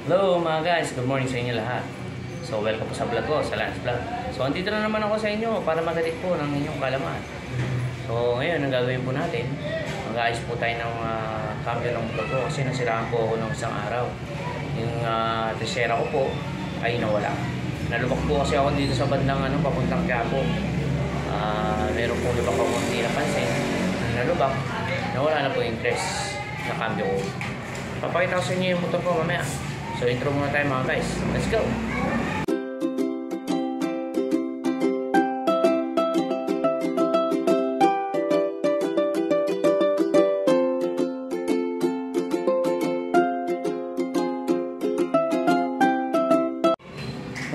Hello mga guys, good morning sa inyo lahat. So welcome po sa vlog ko, sa Lance Vlog. So andito na naman ako sa inyo para magalit po ng inyong kalaman. So ngayon, ang gagawin po natin, mag-aayos po tayo ng cambio ng motor ko kasi nasiraan po ako ng isang araw. Yung tesera ko po ay nawala. Nalubak po kasi ako dito sa bandang papuntang Quiapo. Meron po lubak ako hindi napansin. Nalubak, nawala na po yung press na cambio ko. Papakita ko sa inyo yung motor ko mamaya. So intro muna tayo mga guys. Let's go!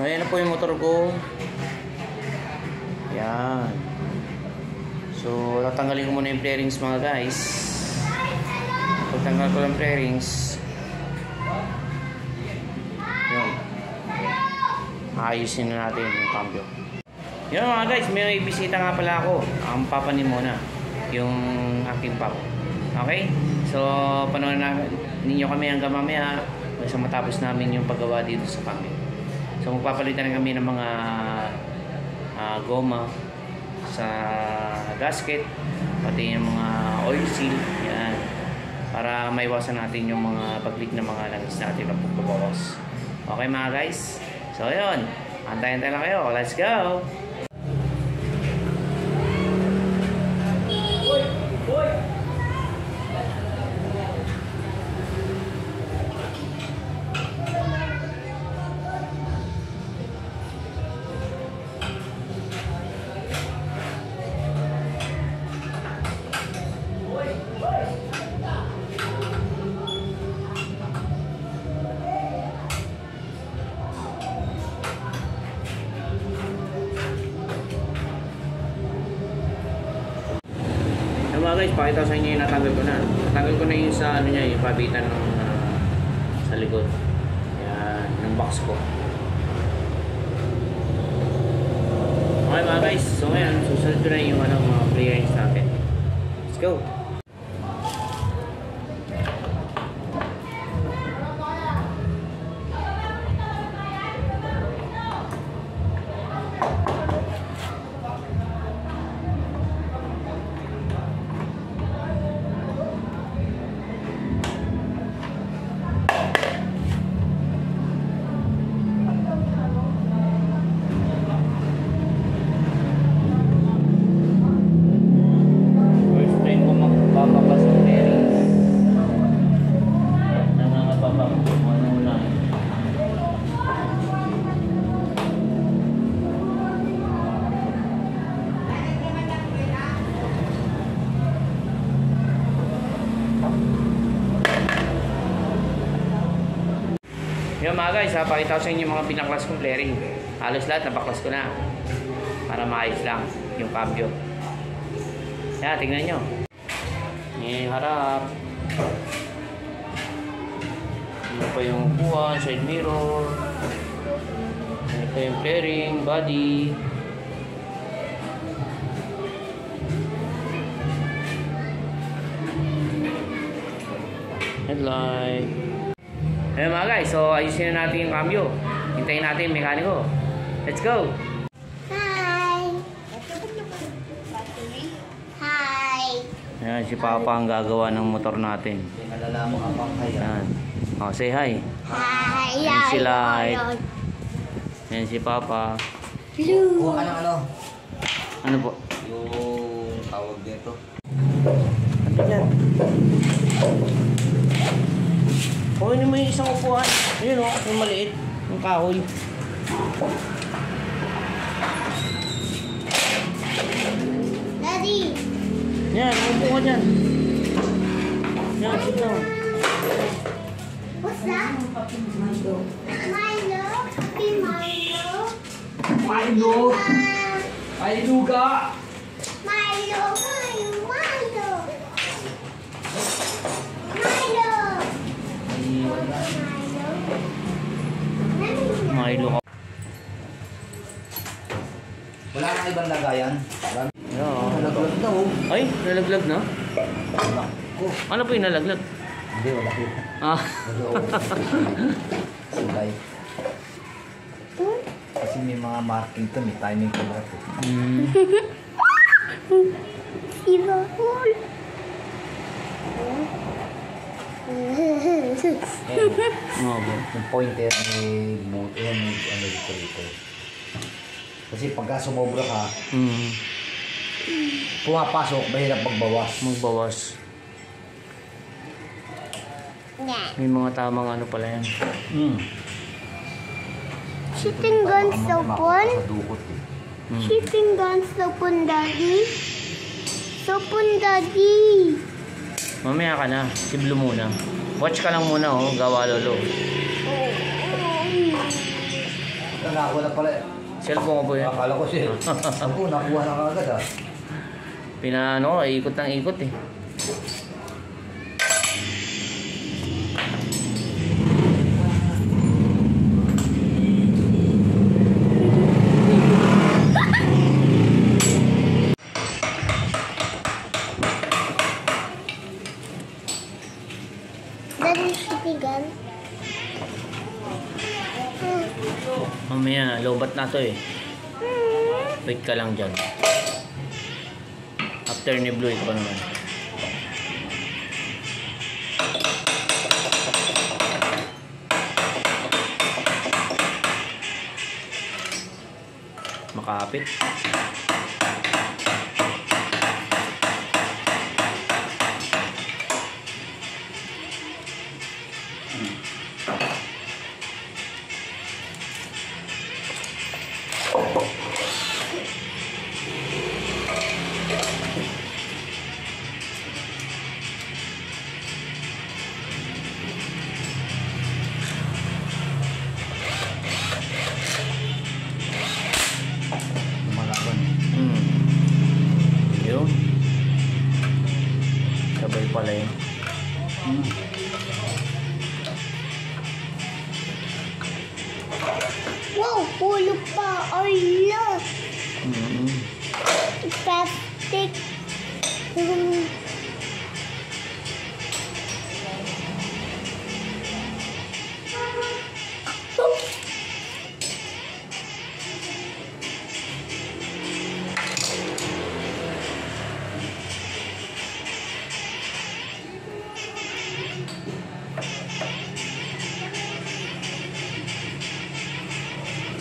So ayan na po yung motor ko. Yan. So tatanggalin ko muna yung bearings mga guys. Pagtanggal ko ng bearings, ayusin na natin yung cambio. Yun mga guys, may bisita nga pala ako. Ang papanin muna yung aking pap. Okay? So panoorin na ninyo kami hanggang mamaya sa matapos namin yung paggawa dito sa cambio. So magpapalitan na kami ng mga goma sa gasket, pati yung mga oil seal. Yan. Para maiwasan natin yung mga pag-leak na mga langis natin na pagbabawas. Okay mga guys? So yun, antayin lang kayo. Let's go! Mga guys, pakita sa inyo yung natanggal ko na. Natanggal ko na yung sa niya, yung pabitan ng sa likod. Yan, ng box ko. Okay mga guys, so ngayon, susunod ko na yung mga clearance natin. Let's go! Yung mga guys, pakita ko sa inyo yung mga pinaklas kong flaring. Halos lahat napaklas ko na para maayos lang yung cambio. Yan, tingnan nyo. Yan yung harap. Yan pa yung upuan, side mirror. Yan pa yung flaring, body. Headlight. Ayan mga guys, so ayusin na natin yung cambio. Hintayin natin yung mekaniko. Let's go! Hi! Hi! Ayan, si Papa ang gagawa ng motor natin. Nalala mo kapang kaya. Ayan. Oh, say hi. Hi! Ayan si Light. Ayan si Papa. Blue! Kuha ka ng ano? Ano po? Yung tawag dito. Ano yan? Oh, ini mo yung isang upuan. Ayun o, yung maliit. Yung kahoy. Daddy! Yan, upo ka dyan. Yan, sit down. What's that? Milo. Milo? Happy Milo? Milo! Milo ka! Milo! Milo! Milo! Milo! Milo ka. Wala nang ibang lagayan. Yeah. Nalaglag na oh. Ay, nalaglag na? Ko. Ano po yung nalaglag? Hindi, wala ko. Ah. kulay. Kasi may mga marking to, may timing to lahat eh. Si Bahul. Yung pointer may buto yan, may ano dito. Kasi pagka sumobra ka, pumapasok, mahirap magbawas. Magbawas. May mga tamang ano pala yan. Shooting guns so fun. Dukot eh. Shooting guns so fun, Daddy. So fun, Daddy. Mamaya ka na. Siblo muna. Watch ka lang muna oh. Gawa lolo. Nakuha na pala. Cellphone ko po yan. Akala ko siya. Ako, nakuha na kagad ah. Pinaano ko. Ikot ng ikot eh. Daddy, shooting gun. Mamaya. Lobat na to eh. Wait ka lang dyan. After ni Blue, ito pa naman. Makapit. Lumalaban. Yun. Sabay pala yun. Wow, pulo pa. Ala. Plastic.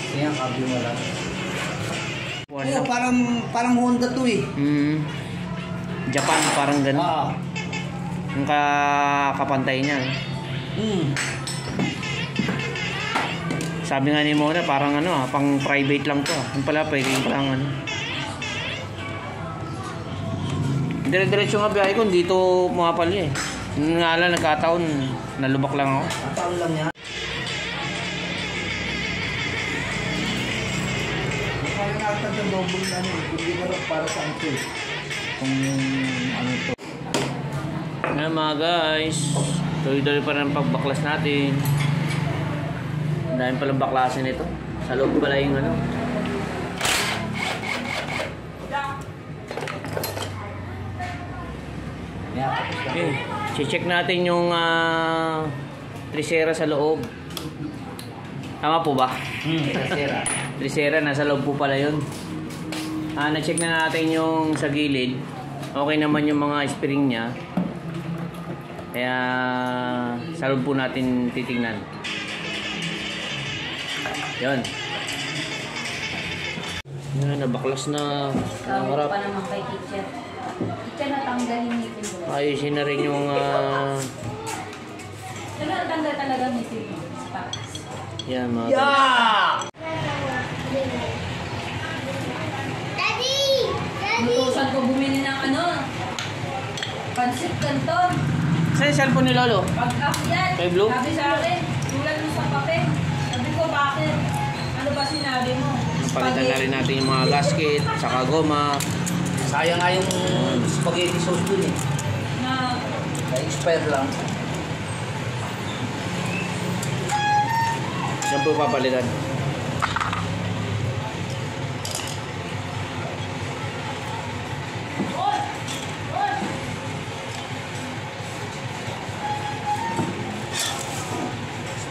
Kaya kabyo na lang. One. Kaya parang Honda to eh. Japan parang ganun. Ah. Yung kapantay niya. Sabi nga ni Mona parang ano pang private lang to. Yung pala pwede lang ano. Dire-diretso nga biyahe ko dito mapal eh. Yung nga lang nagkataon nalubak lang ako. Ang lang niya. Parang nakatag ng double na ano, hindi mo lang para sa ito eh. Kung ano to. Ngayon mga guys, tuloy-tuloy pa rin ang pagbaklas natin. Ang dami palang baklasin ito. Sa loob pala yung ano. Okay. Check natin yung trisera sa loob. Tama po ba? Tercera. Trisera, nasa loob po pala yun. Na-check na natin yung sa gilid. Okay naman yung mga spring niya. Kaya sa loob po natin titingnan. Yun. Yan, nabaklas na. Tawag Harap. pa naman kay teacher. Teacher, natanggalin ngipin mo. Ayusin na rin yung Pero natanggal talaga ngipin mo. yan mga Daddy! Daddy! Nutusan ko bumili ng ano? Pansit canton. Saan yung cellphone ni Lolo? Pag ako yan, Kay Blue? sabi sa akin, tulad mo sa papel. Sabi ko, bakit? Ano ba sinabi mo? Palitan na rin natin yung mga gasket, saka goma. Sayang nga yung spaghetti sauce dun eh. Na, Na-expire lang. Yan po papalitan.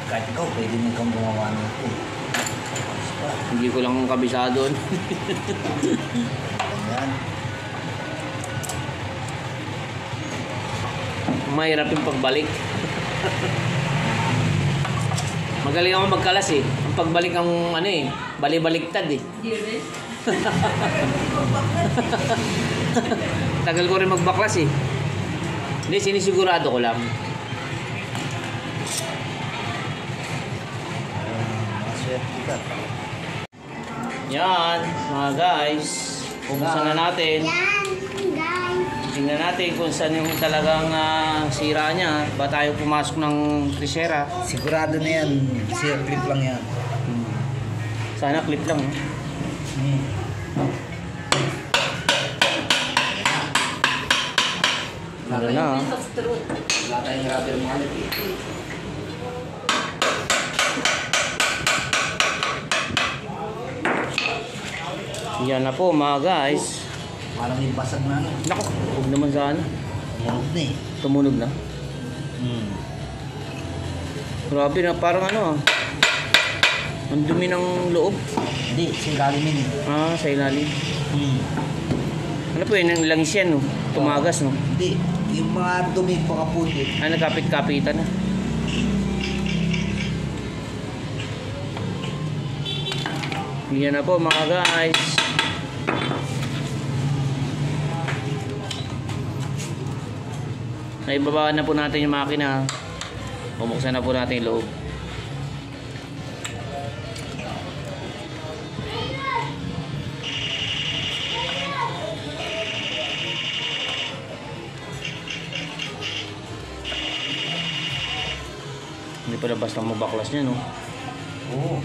Kahit ikaw, pwede mo kang gumawa nito. Hindi ko lang kabisado. Ganyan. Mahirap yung pagbalik. Magaling ako magkalas eh. Ang pagbalik ang ano eh, bali-baliktad eh. Hindi rin. Tagal ko rin magbaklas eh. Hindi, sinisigurado ko lang. Maswerte ka. Yan, mga guys. Pupusan na natin. Yan, guys. Tingnan natin kung saan yung talagang sira niya. Ba tayo pumasok ng krisera. Sigurado na yan. Sir, clip lang yan. Sana clip lang. Ano na? Moment of truth. Wala tayong rubber mallet eh. Yan na po mga guys. Parang yung basag na ano. Naku, huwag naman sana. Tumunog na eh. Tumunog na. Grabe na, parang ano ah. Ang dumi ng loob. Hindi, singgalim yun eh. Ah, sa ilalim. Ano po yun, ang langis yan no? Tumagas no? Hindi, yung mga dumi pakaputi. Ah, nagkapit-kapitan na. Yan na po mga guys. Naibabaan na po natin yung makina. Bumuksan na po natin yung loob. Hindi pala basta mabaklas niya no? Oo.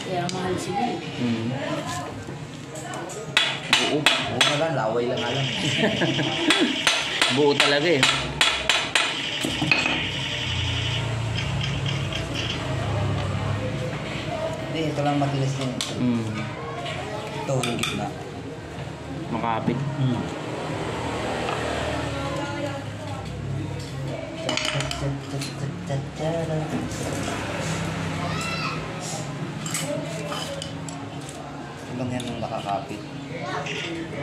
Kaya mahal sila eh. Buo. Oo na lang, laway lang alam. Buo talaga eh. Hindi, ito lang matilis din. Ito, yung gitna. Makapit. Ito lang yan yung nakakapit.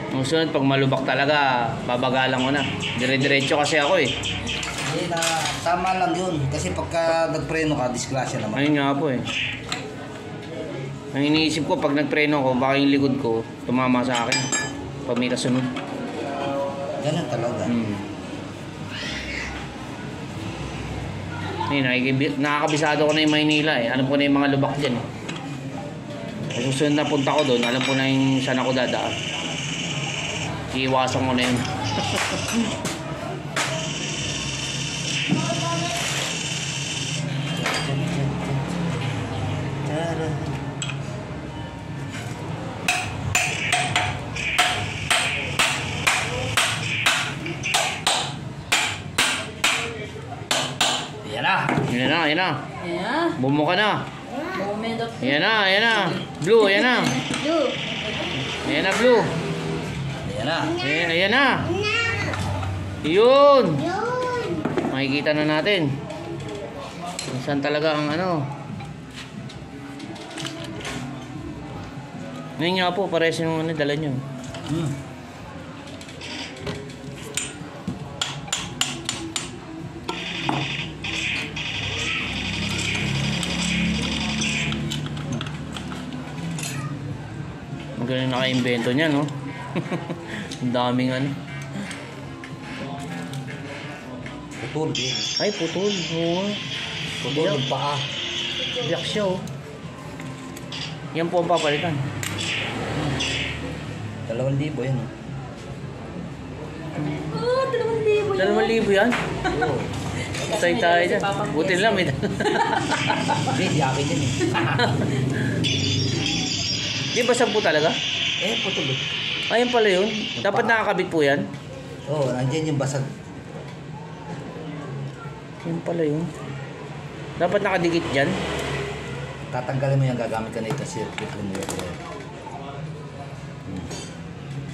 Ang sunod, pag malubak talaga, babagalan ko na. Dire-diretso kasi ako eh. Hindi na, tama lang yun. Kasi pagka nagpreno ka, disgrasya naman. Ayun nga po eh. Ang iniisip ko, pag nagpreno ko, baka yung likod ko, tumama sa akin. Pag may kasunod. Ganun talaga. Ayun, nakakabisado ko na yung Maynila eh. Alam ko na yung mga lubak dyan eh. Kung susunod na punta ko doon, alam ko na yung saan ako dadaan. Iiwasan ko na yun. Yan na. Yan na, yan na. Yeah. Bumuka na. Moment of truth. Yan na, yan na. Blue, yan na. Blue. Yan na, blue. Yan na. Ayan na. Na. Yun. Yun. Makikita na natin. Kung saan talaga ang ano. Ngayon nga po, pares yung ano, dala nyo. Magaling naka-invento niya, no? Ang daming ano. Putol din. Ay, putol. Oo. Putol yung paa. Biyak siya, oh. Yan po ang papalitan. 2,000 yan. Oh, 2,000 yan. 2,000 yan? Oo. Patay tayo dyan. Buti lang, may... Hindi, di akin yan eh. Di ba 10 talaga? Eh, putol eh. Ayun pala yun. Dapat nakakabit po yan. Oo, nandyan yung basag. Ayun pala yun. Dapat nakadikit dyan. Tatanggalin mo yung gagamit ka na ito circuit mo yun.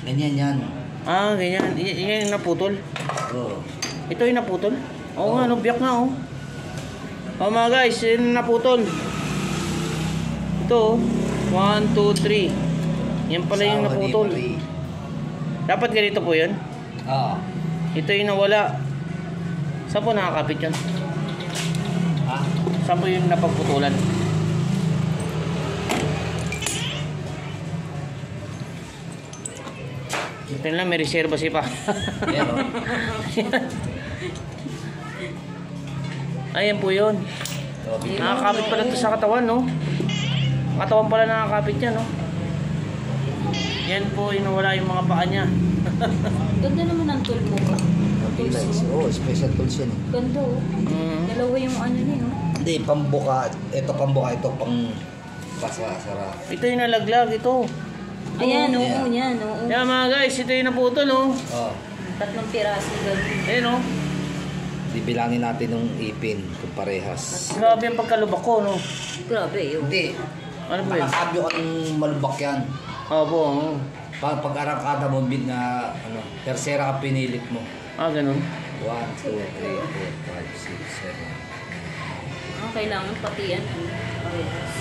Ganyan yan. Ah, ganyan. Yan yung naputol. Oo. Ito yung naputol. Oo nga, no, biyak nga, oh. Oh mga guys, yun naputol. Ito, 1, 2, 3. Yan pala yung naputol. Dapat ganito po yun. Oo. Ito yung nawala. Saan po nakakapit yun? Ha? Saan po yung napagputulan? Ito lang, may reserva si pa. Yan o. Ayan po yun. Nakakapit pala ito sa katawan, no? Katawan pala nakakapit yan, no? Yan po, inawala yung mga paa niya. Ganda naman ang tool mo. Oo, special tools yan eh. Ganda oh. Dalawa yung ano niya oh. Hindi, pambuka. Ito pambuka, ito pang pasasara. Ito yung nalaglag, ito. Ayan, oo Yeah. yan, oo. Yan mga guys, ito yung naputol, no? Oo. 3 piraso gano'n. Ayan, no? Bibilangin natin ng ipin kung parehas. Grabe yung pagkalubak ko, no? Grabe yun. Hindi. Ano ba yun? Nakakabyo ka ng malubak yan. Opo, oo. Pag-arangkada mo, bid na, tercera ka pinilit mo. Ah, ganun. 1, 2, 3, 4, 5, 6, 7. Kailangan pati yan. Parehas.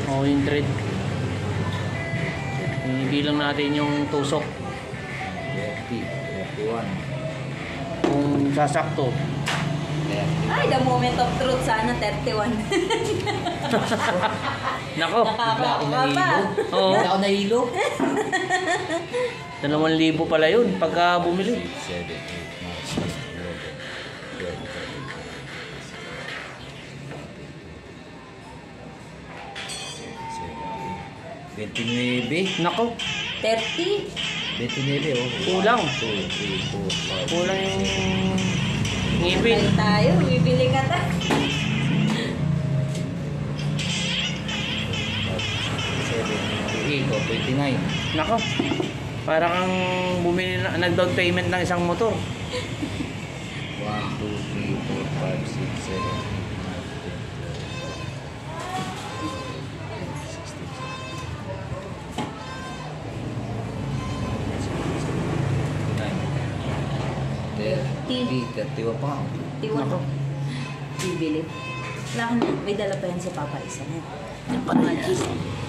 Oo, yung thread. Ibilang natin yung tusok. 30, 31. Kung sasakto. 30. Ay, the moment of truth sana 31. Nako. Nakakaba pa. Oo. Hindi ako nahilo. 2,000 pala yun pagka bumili. 7, 8, 9, 10, 11, 12, 13, 14, 15, 16, 17, 18, 19. Nako. 30? 29 oh. Kulang. 2, 3, 4, 5. Kulang yung ngipin. Tayo tayo, bibili ka ta. 28 oh, 29. Nako. Para kang bumili na, nag-down payment ng isang motor. 1, 2, 3, 4, 5, 6, 7, 8, 9, 10, 31 pa. Nako. Bibili. Wala ka na, may dala pa yan si Papa isa na. Yung pangagis.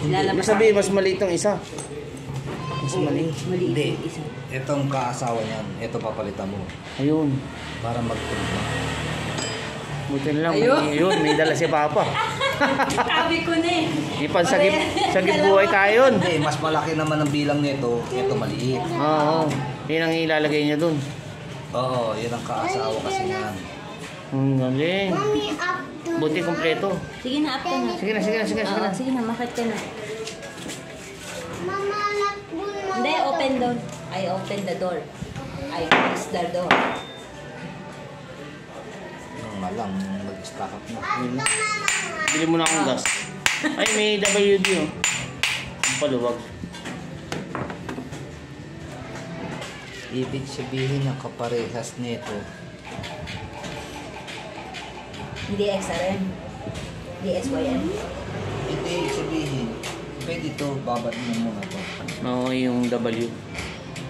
Ibig sabihin, mas maliit yung isa. Mas maliit. Maliit Hindi. yung isa. Itong kaasawa niyan, ito papalitan mo Ayun. para magtulong. Buti na lang. Ayun. Ayun, may dala si Papa. Sabi ko na eh. Ipan sagip buhay tayo yun. Hindi, mas malaki naman ang bilang nito, ito maliit. Oo. Yun ang ilalagay niya dun. Oo, yun ang kaasawa kasi yan. Ang galing. Mommy, up to Buti kompleto. Sige na, up ka na. Sige na, sige na, sige na. Sige na. Sige na, makit ka na. Mama, nakbun mo. Hindi, open down. I open the door. I close the door. Yung nga lang, mag-stack up na. Bili mo na akong gas. Ay, may WD oh. Ang paluwag. Ibig sabihin ng kaparehas nito, Hindi XRM. Hindi SYM. hindi sabihin, pwede ito, babad mo muna ito. Oo, yung W.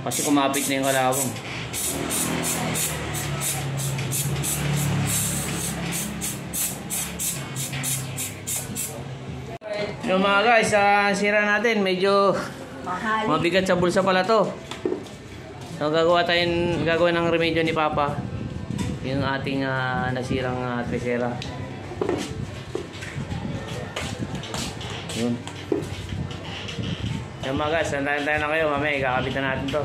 Kasi kumapit na yung kalawang. Yung mga guys, sira natin. Medyo Mahal. mabigat sa bulsa pala to. So gagawa ng remedyo ni Papa. Yung ating nasirang tresera. Yun. Yung mga guys, sandayan tayo na kayo. Mamaya ikakabit na natin to.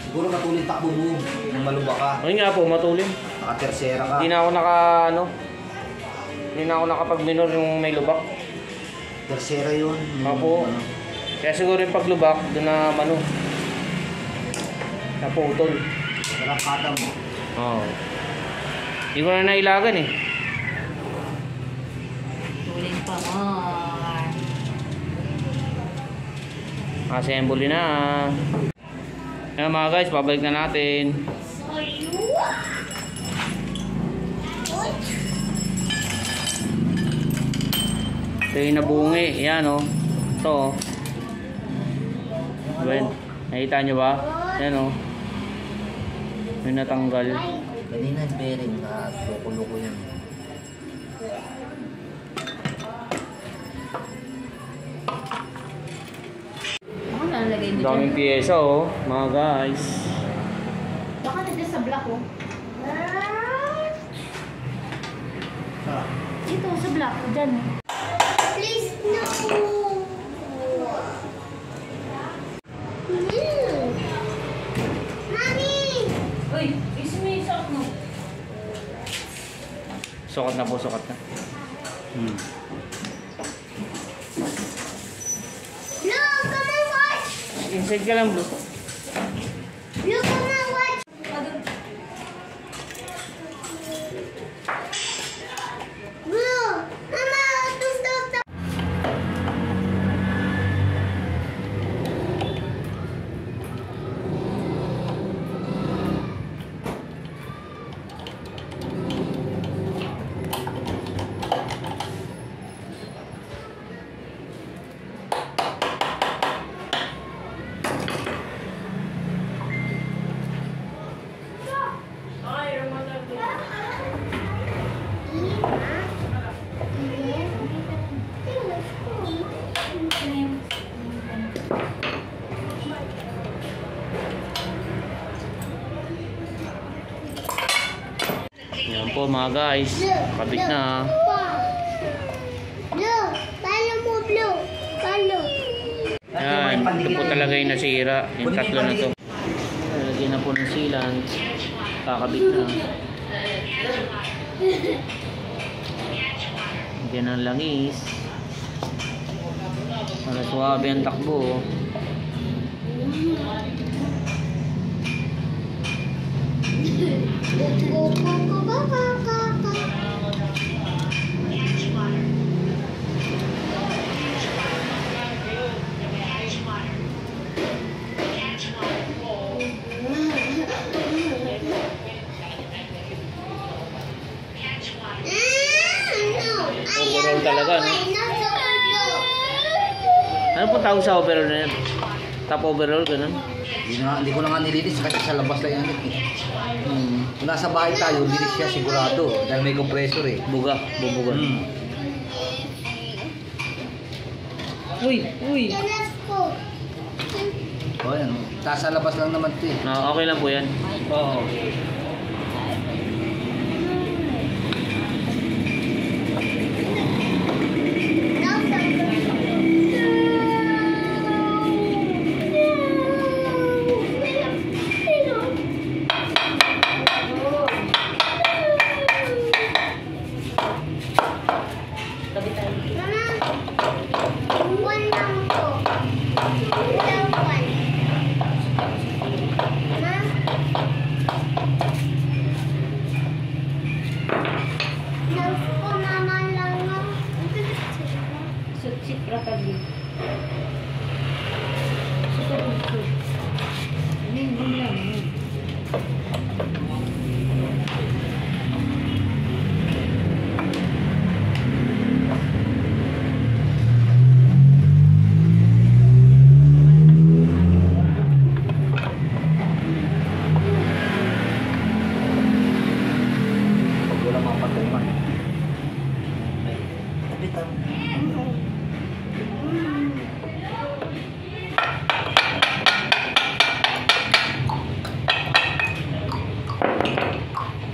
Siguro matuloy takbo mo, nang maluba ka, Ayun nga po, matulin. naka-tersera ka. Hindi na ako hindi na ako nakapag-minor yung may lubak. Tersera yun. Opo. Ano. Kaya siguro yung paglubak, doon na naputol. Arangkada mo. Oo. Hindi ko na nailagan eh. Tuling pa more. Assemble na. Kaya mga guys, pabalik na natin. Ito yung nabungi. Yan o. Ito o. Nakita nyo ba? Yan o. Yung natanggal. Kanina yung bearing na kukulo ko yan. Ako nalagay mo Daming pyesa oh, mga guys. Baka nandiyan sa block oh. Dito sa block, dyan. Please, no. Mommy! Uy, may sock mo. Sukat na po, sukat na. Look, come and watch! Inside ka lang, Blue. Look, come and watch! Blue! Mama, stop. Yan po mga guys. Kabit na. Blue, palo mo, Blue. Palo. Yan, ito po talaga yung nasira. Yung tatlo na to. Lagyan na po ng sealant. Kakabit na. Lagyan ng langis. Para suwabe ang takbo. Overall talaga, no? Ano po tawag sa overall na yan? Top overall, ganun? Hindi ko na nga nilinis kasi sa labas lang yan. Kung nasa bahay tayo, linis siya sigurado. Dahil may compressor eh. Buga, bubuga. Uy! O yan, taas sa labas lang naman ito eh. Ah, okay lang po yan. Oo.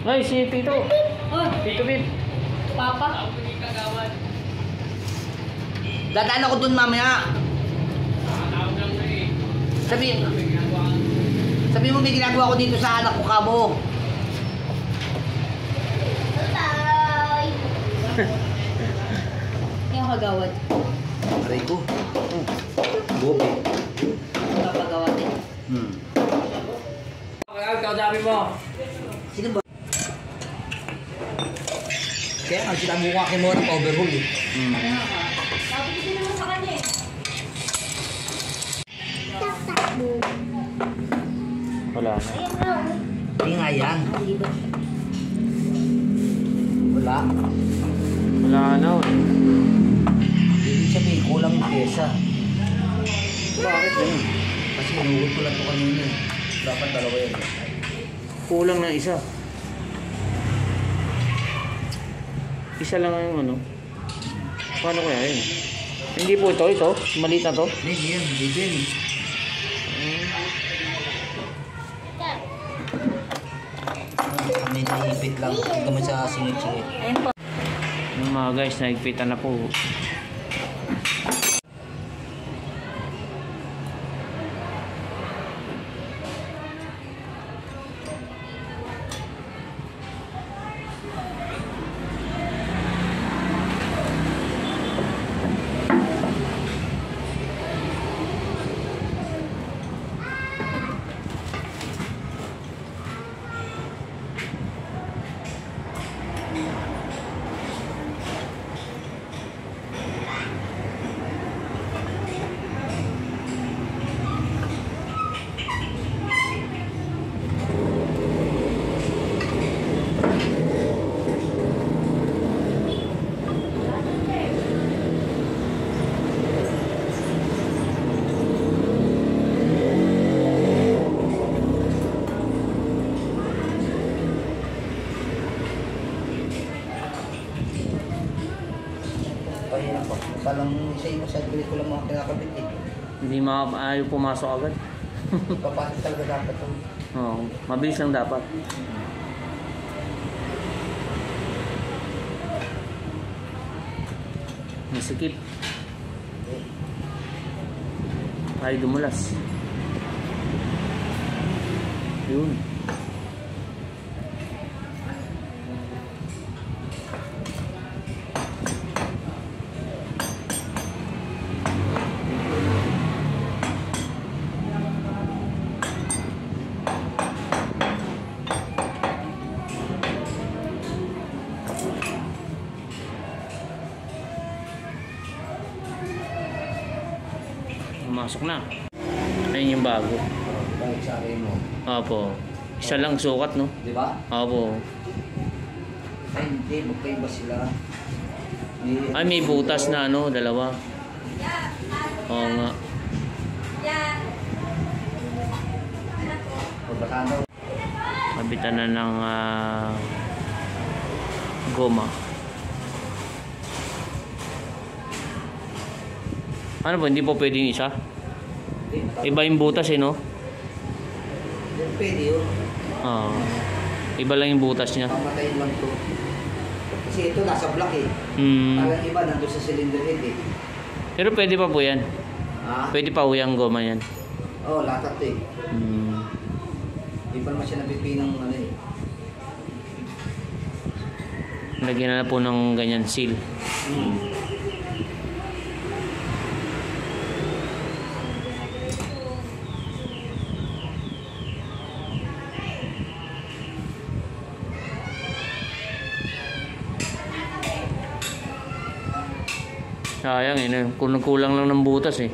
Ay, si Tito. Tito Pip. Papa? Dadaan ako dun mamaya. Sabi mo may ginagawa ko dito sa anak ko kamo. Bye. Yung kagawad. Aray ko. Bobe. Kapagawad eh. Kausapin mo. Sino ba? Kaya nga sinabi ko akin mo ng overhaul eh. Sabi ko din naman sa kanya eh. Wala na. Hindi nga yan. Wala. Wala na. Ibig sabihin, kulang yung pyesa. Bakit ganun? Kasi inugot ko lang ito kanina. Dapat dalawa yan. Kulang na isa. Isa lang yung ano. Paano kaya yun? Hindi po ito. Maliit na to. Hindi yan, hindi din. May naipit lang. Huwag naman sa singit-singit. Ayun po. Yung mga guys, naigpitan na po. Pahirap po. Palang sa iyo sa ko lang mga kinakabit eh. Hindi ayaw pumasok agad. Papasok talaga dapat ito. Oo, mabilis lang dapat. Masikip. Ay dumulas. Yun. Pumasok na. Ayun yung bago. Balik sa akin mo. Opo. Isa lang sukat, no? Di ba? Opo. Ay hindi, magkaiba sila. Ay, may butas na ano, dalawa. Oo nga. Pagbataan daw. Kabitan na ng goma. Ano po, hindi po pwedeng isa? Iba yung butas no? Pwede yun. Oo. Iba lang yung butas niya. Pamatayin lang ito. Kasi ito nasa block eh. Hmm. Parang iba nandun sa cylinder head eh. Pero pwede pa po yan. Ha? Pwede pa uyang goma yan. Oo, latat eh. Hmm. Iba naman siya napipinang ano eh. Lagyan na po ng ganyan seal. Sayang eh, kulang lang ng butas eh.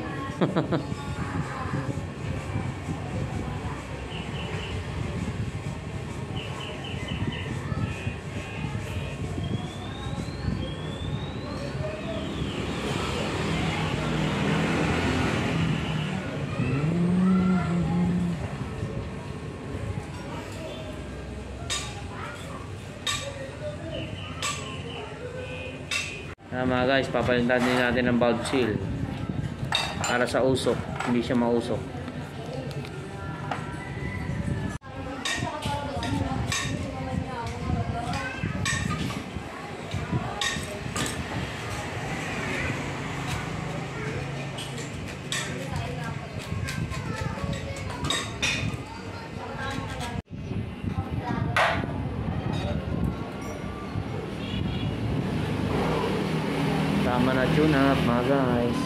Mga guys, papalitan din natin ng valve seal para sa usok, hindi siya mausok. Tama na tune up mga guys.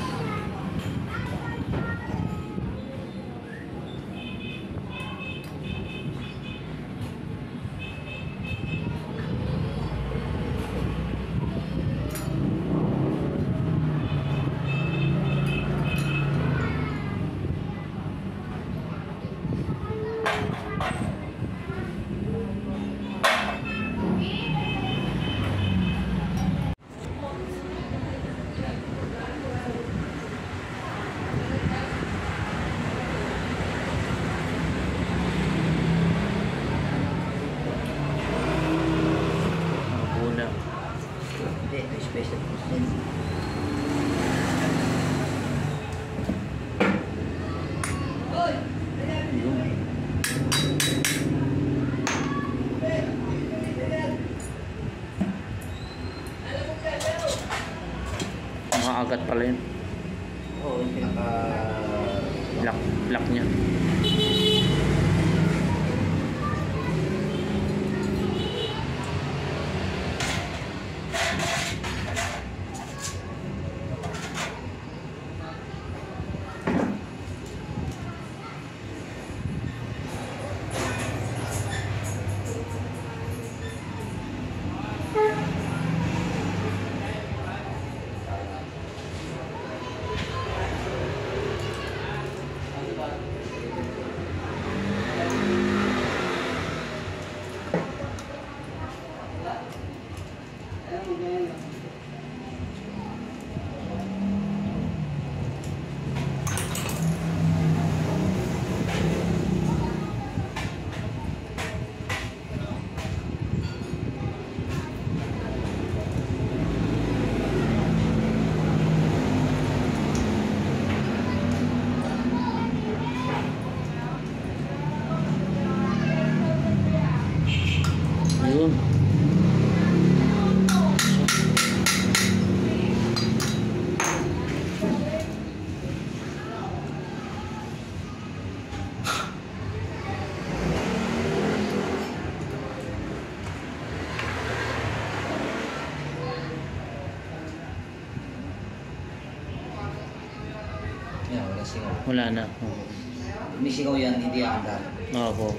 special process. Makaagat pala yun. Oo, yung pinaka... Lock niya. Ayun. Yan, wala singaw. Wala na. May singaw yan, hindi aandar. Opo.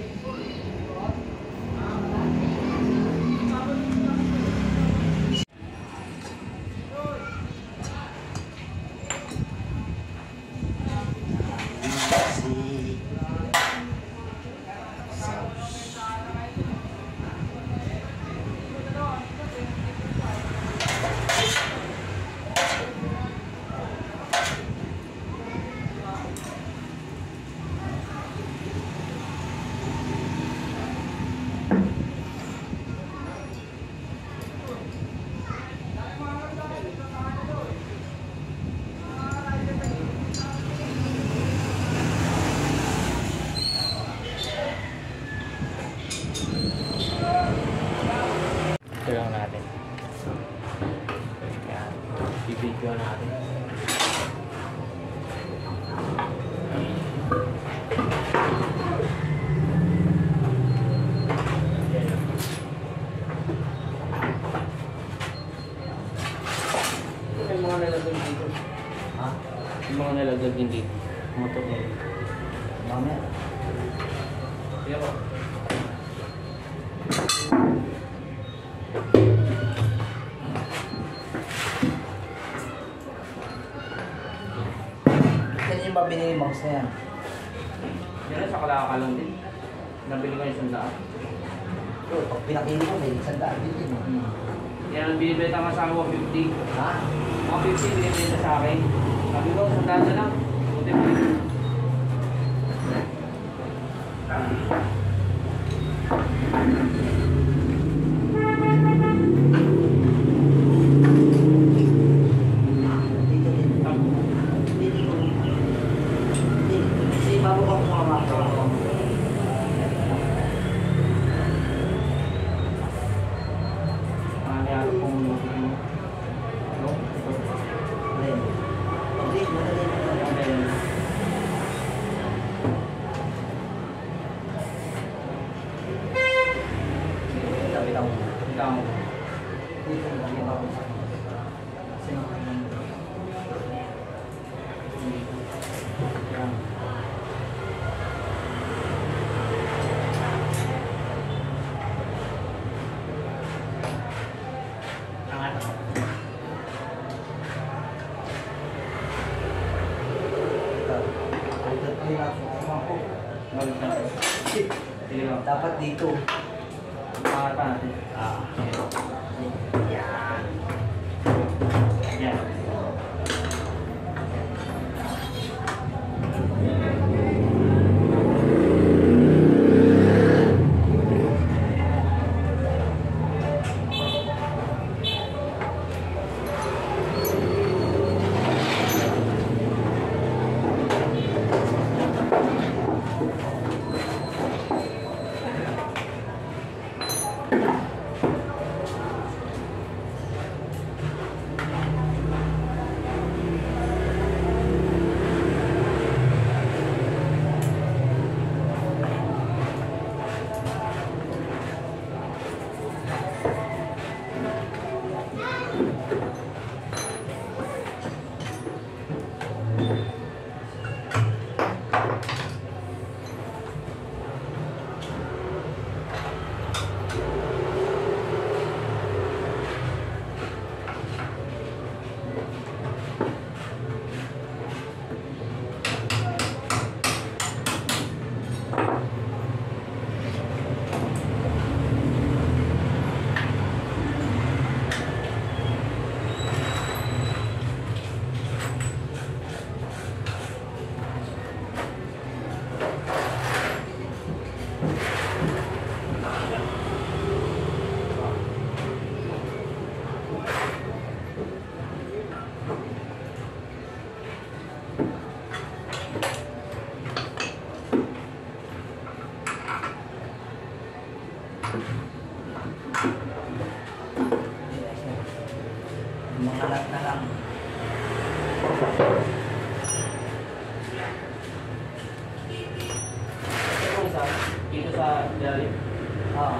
Ito lang natin. Yan. I-video natin. Yung mga nalagag dito. Ha? Yung mga nalagag din dito. Motor mo. Mamaya. Kaya ba? Yan yung mga binili box na yan. Yan sa kalakalang din. Nabili ko yung sandaan. Ito, pag pinakili mo, may sandaan din yun. Yan ang binibenta nga sa 150. Ha? Mga 50 binibenta sa akin. Sabi ko, sandaan na lang. Buti mo. Dito din. Dito. Kasi bago ka kumama. Nangyari kong music mo. No? Ito. Alin? Hindi, madali na lang. And then, Sabi lang. ikaw. Dito, lagi ako. Yan. Angat. Balik na. Sige lang. Dapat dito. Angat pa natin. Yan. Yan. Makalat na lang. Ito isa, dito sa ilalim. Oo.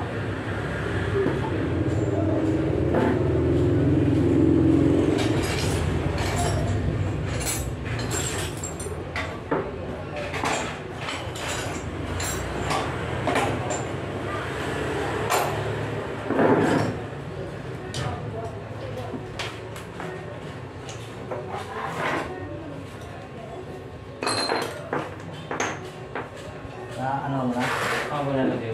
Na ano mo na? Wala na din.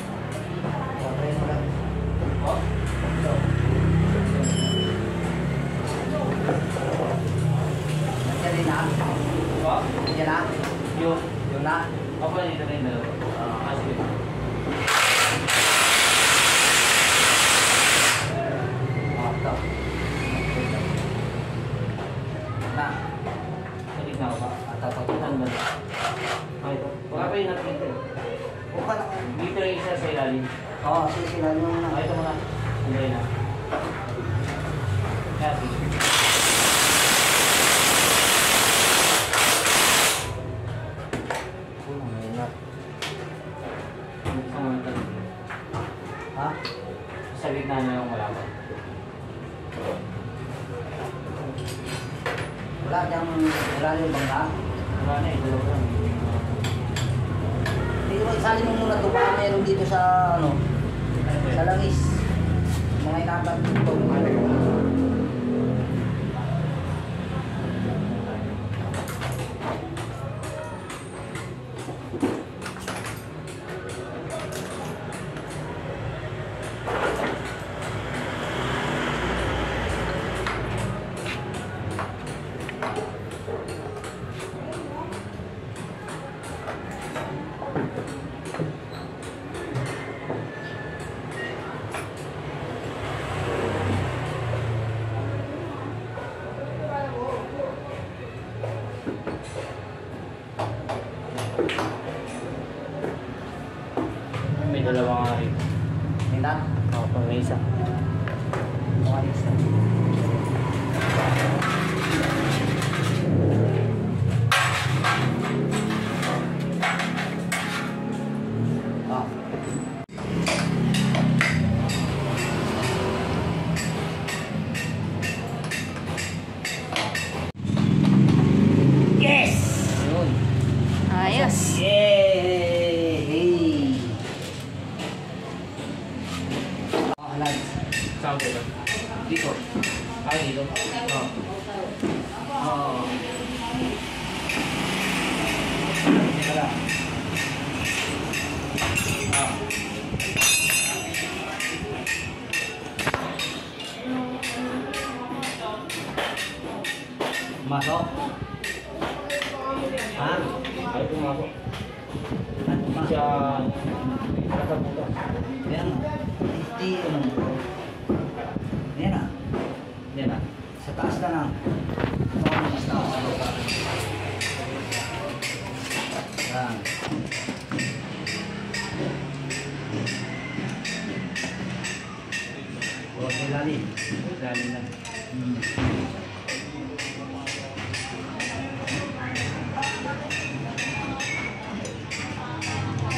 Okay mo lang. Oh? Nandiyan din na? Oh? Nandiyan na? Yung, Yun na? ako dito na yung dalawa. Sige. Ito. Na. Sa gitna ko ba? Tatapunan ba? Ito. Wala pa yung natin. Buka na. Dito yung isa sa ilalim. Oo, sila yung na. Ito muna. Sandali na. Kaya, sige. Mahirap. Gusto mo ito. Ha? Sa gitna na lang wala pa. Wala yung bangka. Wala na eh. Dalawa lang. Dito mo, isali mo muna ito. Baka meron dito sa, ano, sa langis. Mga inatat dito. May dalawa nga rin. Hindi. Oo, pang may isa. Mga isa. Ah. Yes! Yun. Ayos. Yay! Alas. Saan ko ba? Dito. Ay, dito. Oo. Oo. Wala. Masok? Ha? Ay, pumasok. Masok? Siya... Nakabuta. Yan. Hindi, ano. Yan na. Yan na. Sa taas ka na. Mas taas sa baba. Yan. O, sa ilalim. Dali na.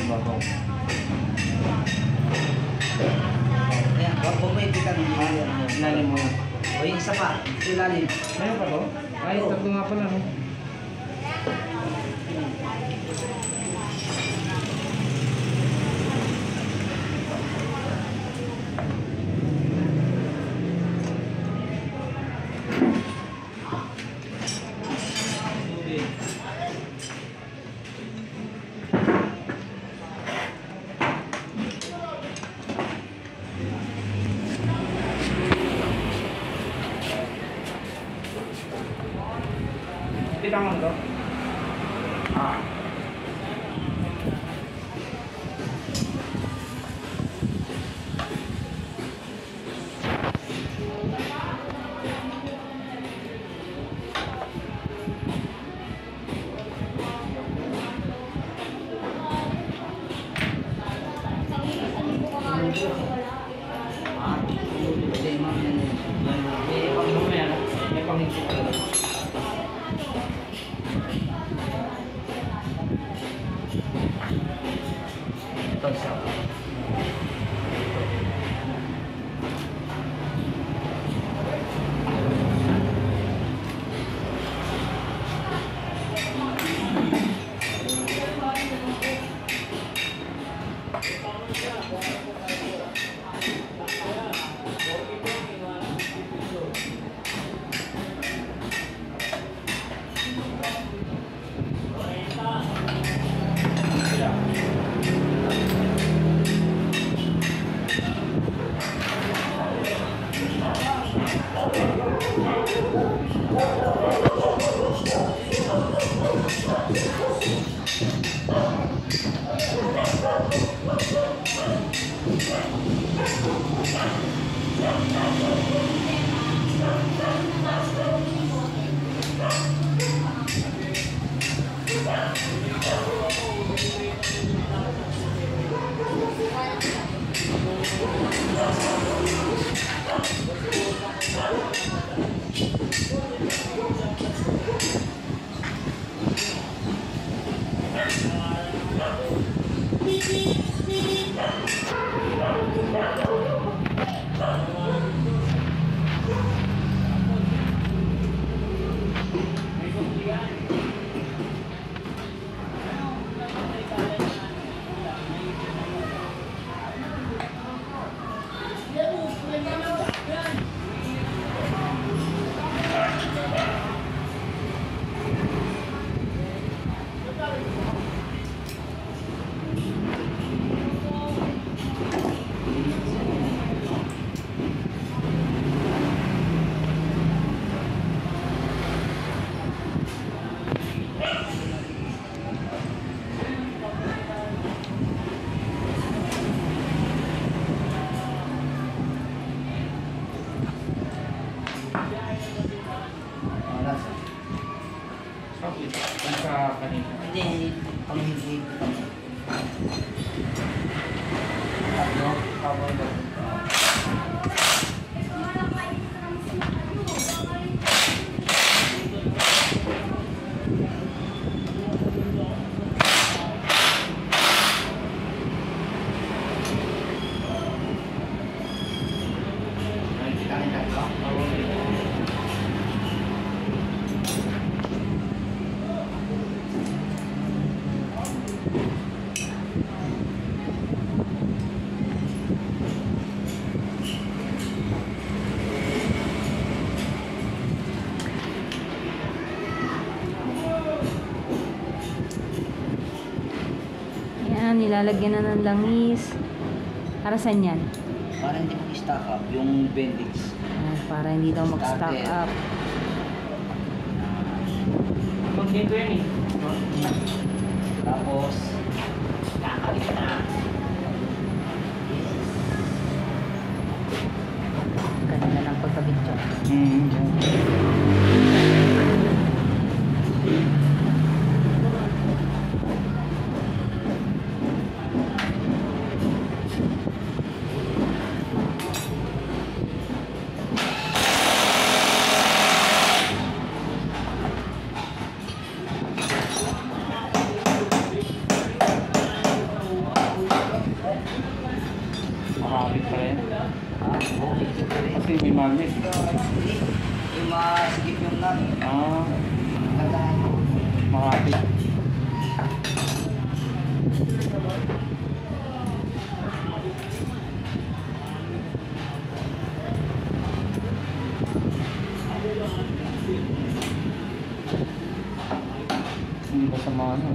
Babaw. Ayan, huwag bumiti ka ng Ilalim mo na. O yung isa pa, sa ilalim. Meron pa ba? Ay, tatlo nga pala, no? Kita mo to? Ah. Hindi, ma'am, yan. May pang yan. May pang-higit ka. Ito isa. Sa kanina. Hindi, pang-higit. Ano? Habang ba? Yan, nilalagyan na ng langis. Para saan yan? Para hindi mag-stack up yung bendix. Para hindi daw mag-stock up. Pag dito yan eh. Tapos, kakalit na. Ganda ng pagkabityo. Yung masikip yung nut. Ah, Tandaan mo. makapit. Hindi ba sa mga ano?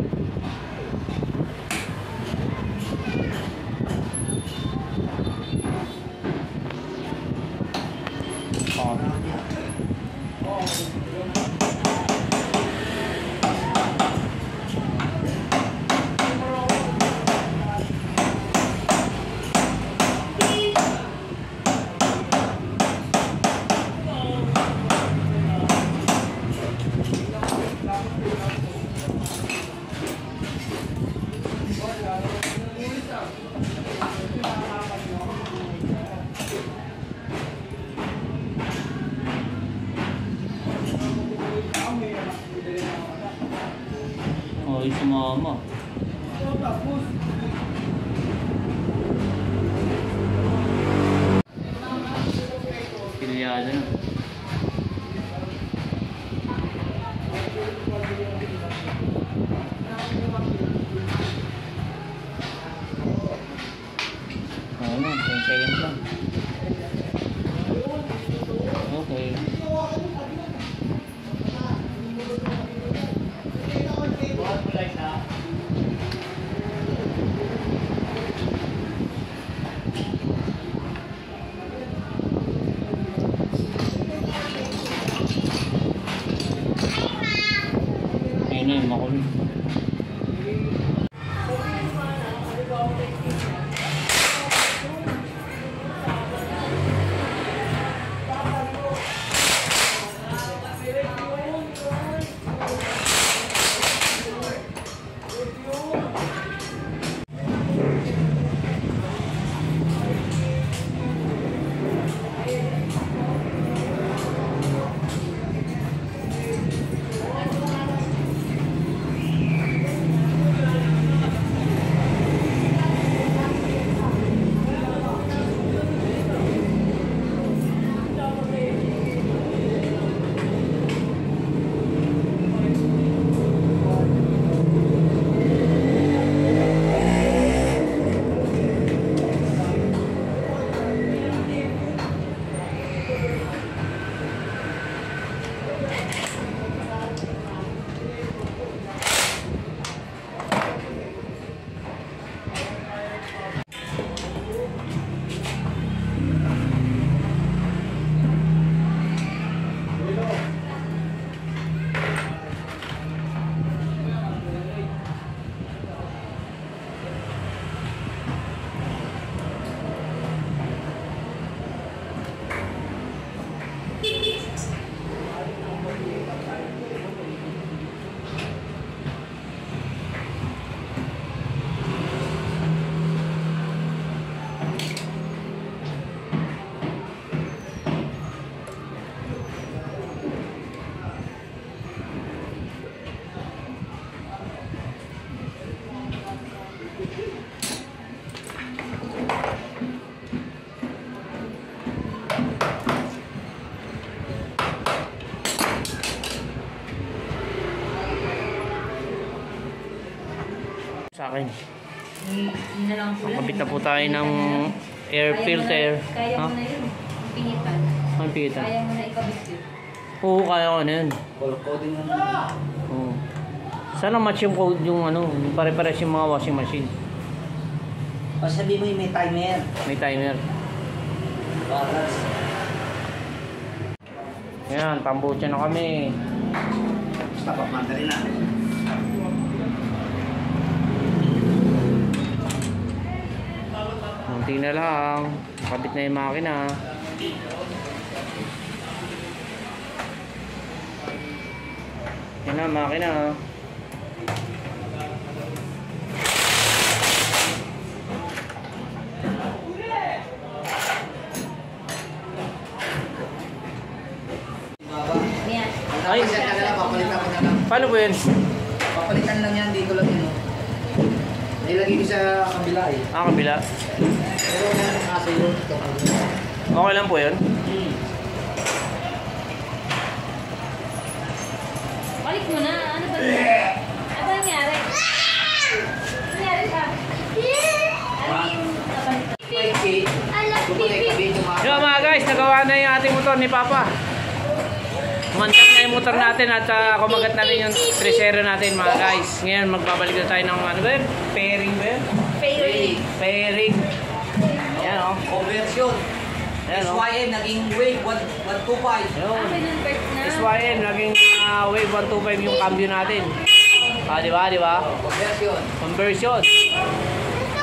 Oh, yung sumama. Pilyado na. Oo na, 10 seconds lang. Okay. Ayun na yung makulit. Sa akin. Yun na lang po lang. Makabit na po tayo ng air filter. Kaya Ha? mo na yun. Pinitan. Ang pita? Kaya mo na ikabit yun. Oo, kaya ko na yun. Color coding na. Oo. Sana match yung code yung ano, pare-pares yung mga washing machine. O sabi mo yung may timer. May timer. Baras. Yan, tambucha na kami. Basta pagmanda rin na. Munti na lang. Kabit na yung makina. Yan na, makina. Ayan. Ay. Papalitan ko na lang. Paano po yun? Papalitan lang yan. Dito lang yun. Nilagay ko sa kabila eh. Ah, kabila. Pero wala nang kaso yun. Ito kabila. Okay lang po yun? Balik mo na. Ano ba? Ano ba nangyari? Nangyari ka? Ano yung Yo mga guys, nagawa na yung ating motor ni Papa. Mantak na yung motor natin at kumagat na rin yung tresero natin mga guys. Ngayon magbabalik na tayo ng ano ba yun? Pairing ba yun? Pairing. Ayan o. Conversion. Ayan o. SYM naging wave 125. Yun. Convert na. SYM, naging wave 125 yung cambio natin. Di ba? Di ba? Conversion. Conversion.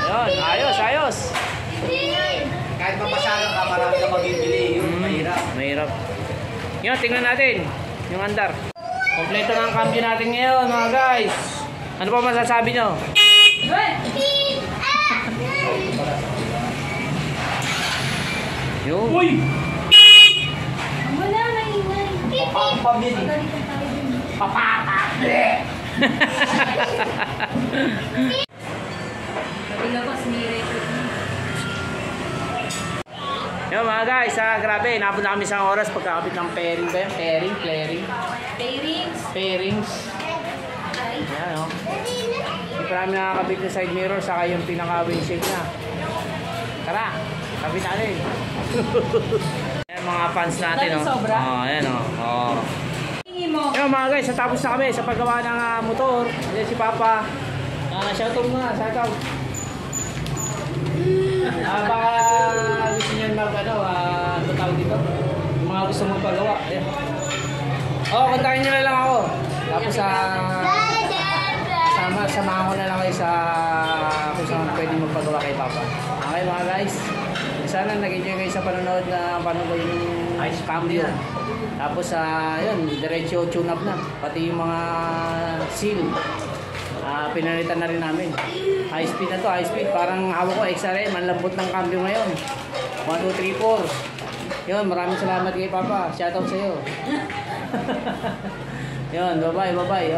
Yun, ayos, ayos. Kahit mapasalang ka, marami ka mabibili. Yun, mahirap. Mahirap. Yun, tingnan natin yung andar. Kompleto na ang cambio natin ngayon mga guys. Ano pa masasabi nyo? Yun. Uy! Wala, maingay. Pamili. Pagalitan tayo dun. Ilabas ni Record. Yun mga guys, grabe, napunta kami sa oras pagkakabit ng pairing ba yun? Pairing, flaring, Pairings. pairings. Ayan o. Hindi pa namin nakakabit yung side mirror saka yung pinaka-windshield niya. Tara, kabit natin. Ayan mga fans natin o. Dami sobra? Ayan o. Tingin mo. Yun mga guys, natapos na kami sa paggawa ng motor. Ayan si Papa. Shoutout nga, shoutout. Baka gusto niyo ano tawag dito? Yung mga gusto mong pagawa. Ayan. Kontakin niyo na lang ako. Tapos samahan ko na lang kayo sa kung saan pwede magpagawa kay Papa. Okay mga guys. Sana nag-enjoy kayo sa panonood na yung ice cambio. Tapos yun, diretso tune up na. Pati yung mga seal. Pinalitan na rin namin. High speed na to, high speed. Parang hawak ko XRM, ang lambot ng cambio ngayon. 1, 2, 3, 4. Yun, maraming salamat kay Papa. Shoutout sa'yo. Yun, bye-bye, bye-bye.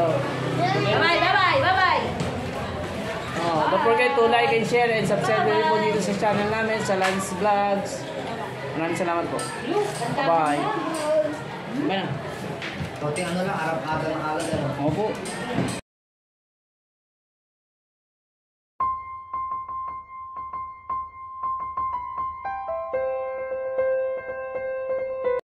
Bye-bye. Don't forget to like and share and subscribe po dito sa channel namin, sa Lance Vlogs. Maraming salamat po. Bye-bye. Bye na. Konting ano lang, arap-aga ng agad. Opo.